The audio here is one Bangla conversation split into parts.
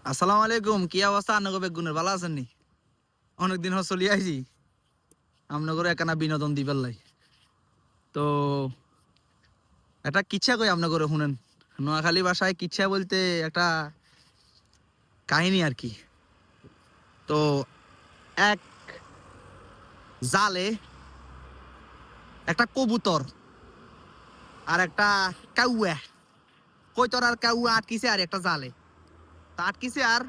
আসসালামু আলাইকুম, কি অবস্থা? আন্নগো বেগুনের ভালো আছেন নি? অনেকদিন হল চলি আইছি আমনগরে একখানা বিনোদন দিবার লাই। তো একটা কিচ্ছা কই আমনগরে শুনেন। নোয়াখালী ভাষায় কিচ্ছা বলতে একটা কাহিনী আর কি। তো এক জালে একটা কবুতর আর একটা কাউয়া, কইতর আর কাউয়া আটকিছে আর একটা জালে। তা আটকিছে আর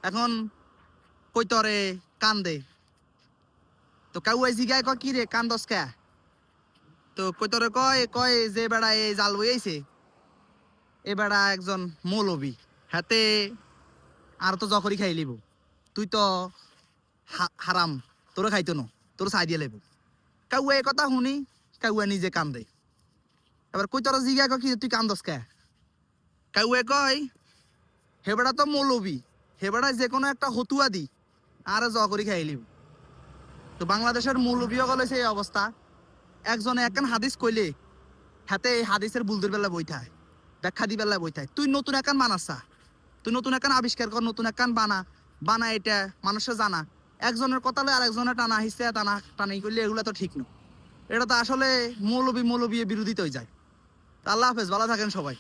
এখন কইতরে কান্দে। তো কাউয়া জিগায় কয় কি রে কান্দস কে? তো কইতরে কয় কয় যে বেড়া এই জাল বইয়াইছে এ বেড়া একজন মৌলবি, হাতে আর তো জখরি খাই লিব, তুই তো হারাম, তোরে খাইতো ন, তোর চাই দিয়ে লেব। কাউয়া এ কথা শুনি কাউয়া নিজে কান্দে। এবার কই তোর জিগা কি তুই কান্দস কে? কাউয়া কয় হে বেড়া তো মৌলবি, হে বেড়া যে কোনো একটা হতুয়া দি আর জখরি খাই লিব। তো বাংলাদেশের মৌলবি হলে সেই অবস্থা, একজনে একখান হাদিস কইলে হাতে এই হাদিসের বুলদের বেলা বইথায়, ব্যাখ্যা দি বেলা বইথায়। তুই নতুন একখান বানাসা, তুই নতুন একখান আবিষ্কার কর, নতুন একখান বানা বানা, এটা মানুষের জানা। একজনের কথা লয় আর একজনের টানা হিসে টানা টানি করলে এগুলো তো ঠিক নয়। এটা তো আসলে মৌলবি বিরোধিতা হয়ে যায়। তা আল্লাহ হাফেজ, ভালো থাকেন সবাই।